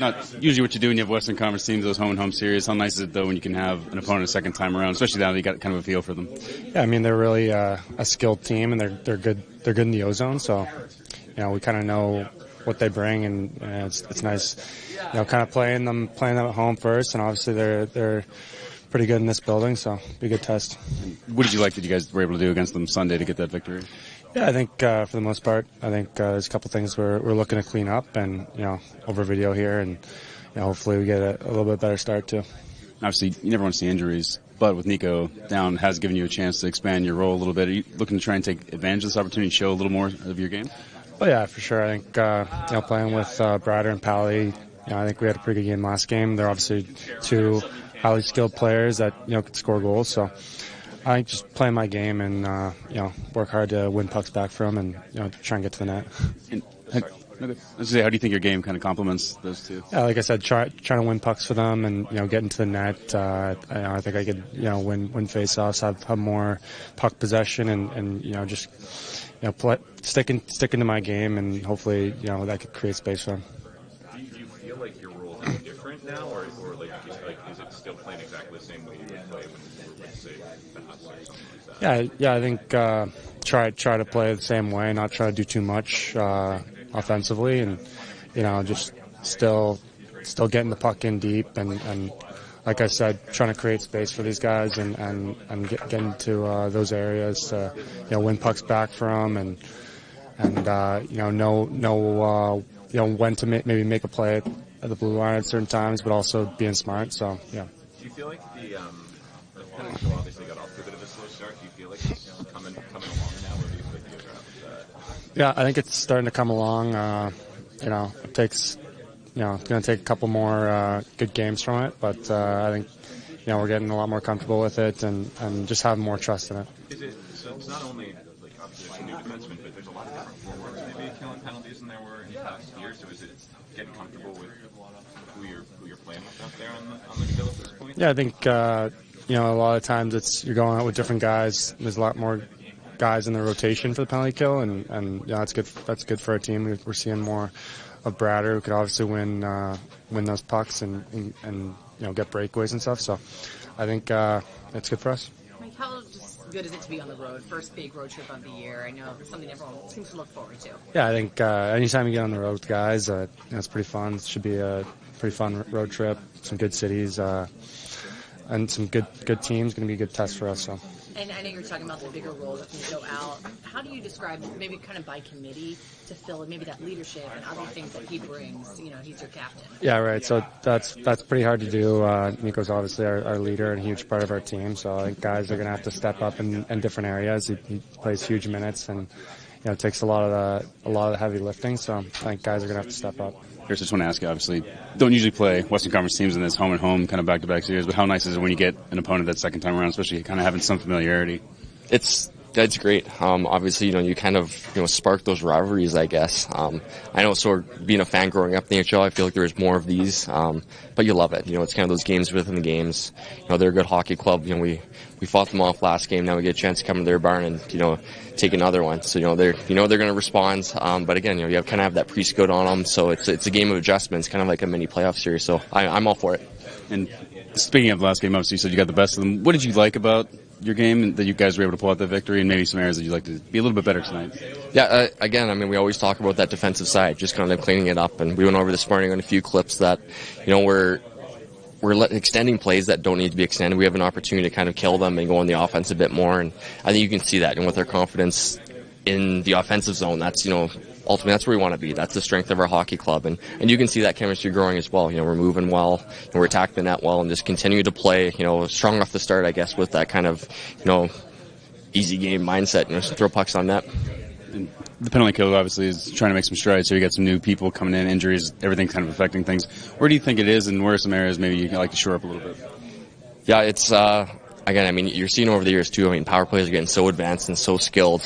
not usually what you do when you have Western Conference teams, those home-and-home series. How nice is it, though, when you can have an opponent a second time around, especially now that you got kind of a feel for them? Yeah, I mean, they're really a skilled team, and they're good. They're good in the O-zone, so we kind of know what they bring, and it's nice, kind of playing them at home first, and obviously they're pretty good in this building, so it'll be a good test. What did you like that you guys were able to do against them Sunday to get that victory? Yeah, I think for the most part, there's a couple things we're looking to clean up, and over video here, and hopefully we get a little bit better start too. Obviously, you never want to see injuries, but with Nico down, has given you a chance to expand your role a little bit. Are you looking to try and take advantage of this opportunity, show a little more of your game? Well, yeah, for sure. I think playing with Brader and Pally, I think we had a pretty good game last game. They're obviously two highly skilled players that could score goals, so I think just playing my game and work hard to win pucks back from and try and get to the net. How do you think your game kind of complements those two? Yeah, like I said, trying to win pucks for them and get into the net. I think I could win face-offs, have more puck possession, and just sticking to my game, and hopefully that could create space for them. Do you feel like your role is different now, or is it still playing exactly the same way you would play when you were with, say, the Husk or something like that? Yeah, I think try to play the same way, not try to do too much offensively, and just still getting the puck in deep, and like I said, trying to create space for these guys and get into those areas to win pucks back from, and know when to maybe make a play at the blue line at certain times, but also being smart. So yeah. Do you feel like the penalty kill obviously got off to a bit of a slow start? Do you feel like it's coming along now, or do you feel like Yeah, I think it's starting to come along. It takes, it's going to take a couple more good games from it, but I think, we're getting a lot more comfortable with it and just having more trust in it. So it's not only, obviously there's some new defensemen, but there's a lot of different forwards maybe killing penalties than there were in past years, so is it getting comfortable with who you're playing with out there on the kill at this point? Yeah, I think, a lot of times you're going out with different guys. There's a lot more guys in the rotation for the penalty kill, and that's good. That's good for our team. We're seeing more of Brader, who could obviously win those pucks and get breakaways and stuff. So I think it's good for us. Mike, how good is it to be on the road? First big road trip of the year. I know it's something everyone seems to look forward to. Yeah, I think anytime you get on the road with guys, it's pretty fun. It should be a pretty fun road trip. Some good cities and some good teams. Going to be a good test for us. So. And I know you're talking about the bigger role with Nico out. How do you describe, maybe kind of by committee, to fill maybe that leadership and other things that he brings? He's your captain. Yeah, right. So that's pretty hard to do. Nico's obviously our leader and a huge part of our team. So I think guys are going to have to step up in different areas. He plays huge minutes, and it takes a lot of the heavy lifting. So I think guys are going to have to step up. Here's, I just want to ask you, obviously, don't usually play Western Conference teams in this home and home kind of back-to-back series, but how nice is it when you get an opponent that second time around, especially kind of having some familiarity? It's great. Obviously, you kind of, spark those rivalries, I guess. I know, sort of being a fan growing up in the NHL, I feel like there's more of these, but you love it. It's kind of those games within the games. They're a good hockey club. We fought them off last game. Now we get a chance to come to their barn and, take another one. So, they're going to respond. But again, you kind of have that pre-scout on them. So it's a game of adjustments, kind of like a mini playoff series. So I'm all for it. And speaking of the last game, obviously you said you got the best of them. What did you like about your game and that you guys were able to pull out that victory, and maybe some areas that you'd like to be a little bit better tonight? Yeah, again, we always talk about that defensive side, just kind of cleaning it up. And we went over this morning on a few clips that, we're extending plays that don't need to be extended. We have an opportunity to kind of kill them and go on the offense a bit more. And I think you can see that. And with our confidence in the offensive zone, that's, ultimately that's where we want to be. That's the strength of our hockey club. And you can see that chemistry growing as well. We're moving well, and we're attacking the net well, and just continue to play, strong off the start, I guess, with that kind of, easy game mindset, throw pucks on net. And the penalty kill obviously is trying to make some strides, so you got some new people coming in, injuries, everything kind of affecting things. Where do you think it is, and where are some areas maybe you'd like to shore up a little bit? Yeah, it's again, I mean, you're seeing over the years too. I mean, power plays are getting so advanced and so skilled.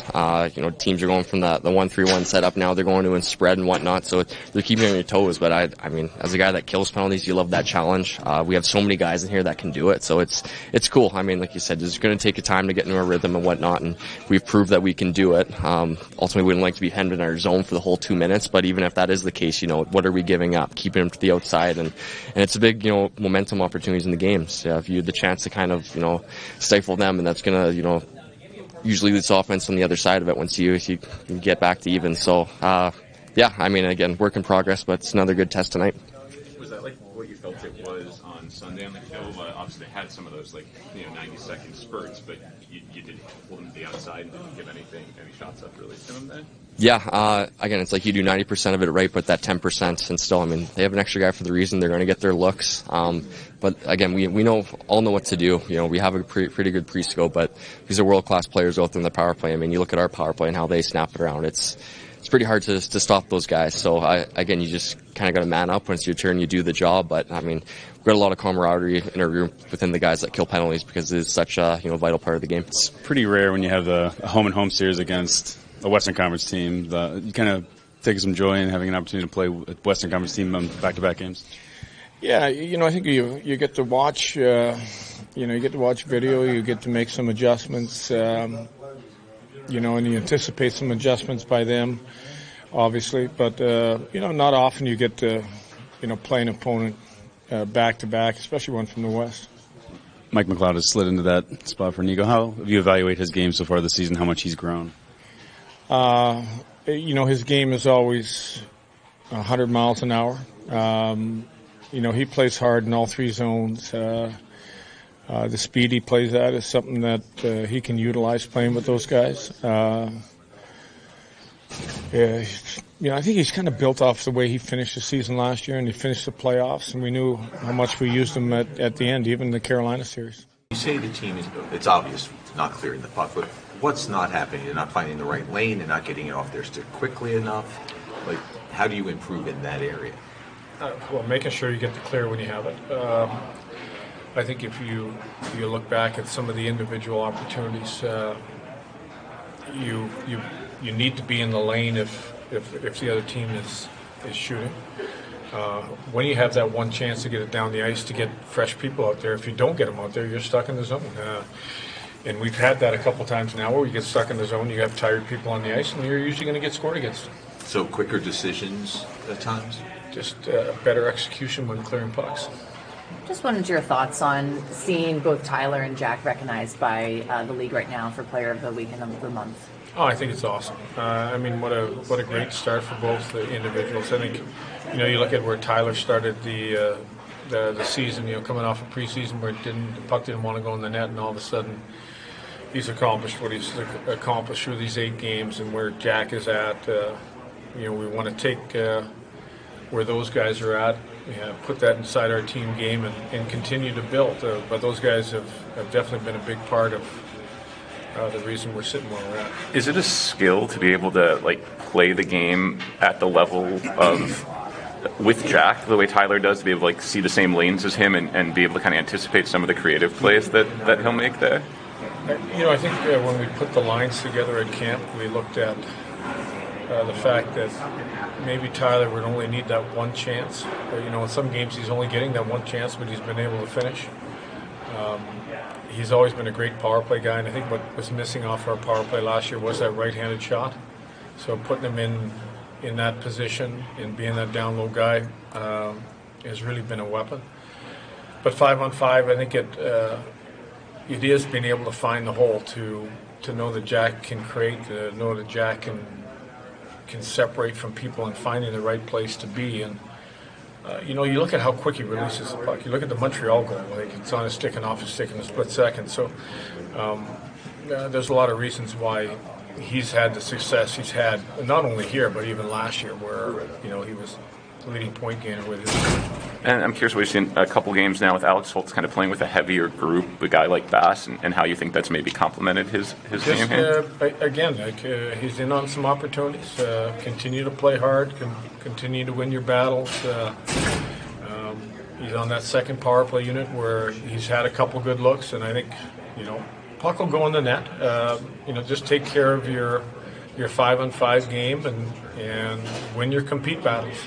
Teams are going from the 1-3-1 setup now. They're going to in spread and whatnot. So they're keeping you on your toes. But I mean, as a guy that kills penalties, you love that challenge. We have so many guys in here that can do it. So it's cool. I mean, like you said, it's going to take a time to get into a rhythm and whatnot. And we've proved that we can do it. Ultimately, we wouldn't like to be hemmed in our zone for the whole 2 minutes. But even if that is the case, what are we giving up? Keeping them to the outside, and it's a big momentum opportunities in the games. If you had the chance to kind of stifle them, and that's gonna usually leads to offense on the other side of it once you get back to even. So yeah, I mean, again, work in progress, but it's another good test tonight. Was that like what you felt it was on Sunday on the Hill? Obviously, they had some of those 90-second spurts, but you didn't pull them to the outside and didn't give any shots up really to them then. Yeah, again, it's like you do 90% of it right, but that 10%, and still, I mean, they have an extra guy for the reason. They're going to get their looks. But again, we all know what to do. We have a pretty good pre-scope, but these are world-class players out there in the power play. I mean, you look at our power play and how they snap it around. It's pretty hard to stop those guys. So again, you just kind of got to man up. Once it's your turn, you do the job. But I mean, we've got a lot of camaraderie in our room within the guys that kill penalties because it's such a vital part of the game. It's pretty rare when you have a home series against a Western Conference team. You kind of take some joy in having an opportunity to play with a Western Conference team on back-to-back games. Yeah, I think you get to watch. You get to watch video. You get to make some adjustments. And you anticipate some adjustments by them, obviously. But not often you get to play an opponent back-to-back, especially one from the West. Mike McLeod has slid into that spot for Nico. How have you evaluated his game so far this season? How much he's grown? His game is always 100 miles an hour. He plays hard in all three zones. The speed he plays at is something that he can utilize playing with those guys. I think he's kind of built off the way he finished the season last year, and he finished the playoffs, and we knew how much we used him at the end, even the Carolina series. You say the team it's obvious not clearing the puck, but what's not happening? They're not finding the right lane. They're not getting it off their stick quickly enough. Like, how do you improve in that area? Well, making sure you get the clear when you have it. I think if you look back at some of the individual opportunities, you need to be in the lane if the other team is shooting. When you have that one chance to get it down the ice to get fresh people out there, if you don't get them out there, you're stuck in the zone. And we've had that a couple times now where you get stuck in the zone, you have tired people on the ice, and you're usually going to get scored against. So quicker decisions at times? Just better execution when clearing pucks. Just wanted your thoughts on seeing both Tyler and Jack recognized by the league right now for Player of the Week and of the Month. Oh, I think it's awesome. What a great start for both the individuals. I think, you look at where Tyler started the season, coming off a preseason where the puck didn't want to go in the net, and all of a sudden he's accomplished what he's accomplished through these 8 games, and where Jack is at. We want to take where those guys are at, put that inside our team game and continue to build. But those guys have definitely been a big part of the reason we're sitting where we're at. Is it a skill to be able to play the game at the level of with Jack, the way Tyler does, to be able to see the same lanes as him and be able to kind of anticipate some of the creative plays that he'll make there? I think when we put the lines together at camp, we looked at the fact that maybe Tyler would only need that one chance. In some games he's only getting that one chance, but he's been able to finish. He's always been a great power play guy, and I think what was missing off our power play last year was that right-handed shot. So putting him in that position and being that down low guy has really been a weapon. But 5-on-5, I think it is being able to find the hole to know that Jack can create, to know that Jack can separate from people and finding the right place to be. And you look at how quick he releases the puck. You look at the Montreal goal, it's on his stick and off his stick in a split second. So there's a lot of reasons why he's had the success he's had, not only here, but even last year where, he was the leading point gainer with his team. And I'm curious, we've seen a couple games now with Alex Holtz kind of playing with a heavier group, a guy like Bass, and how you think that's maybe complemented his game here? Again, he's in on some opportunities. Continue to play hard, continue to win your battles. He's on that second power play unit where he's had a couple good looks, and I think puck will go in the net. Just take care of your 5-on-5 game and win your compete battles.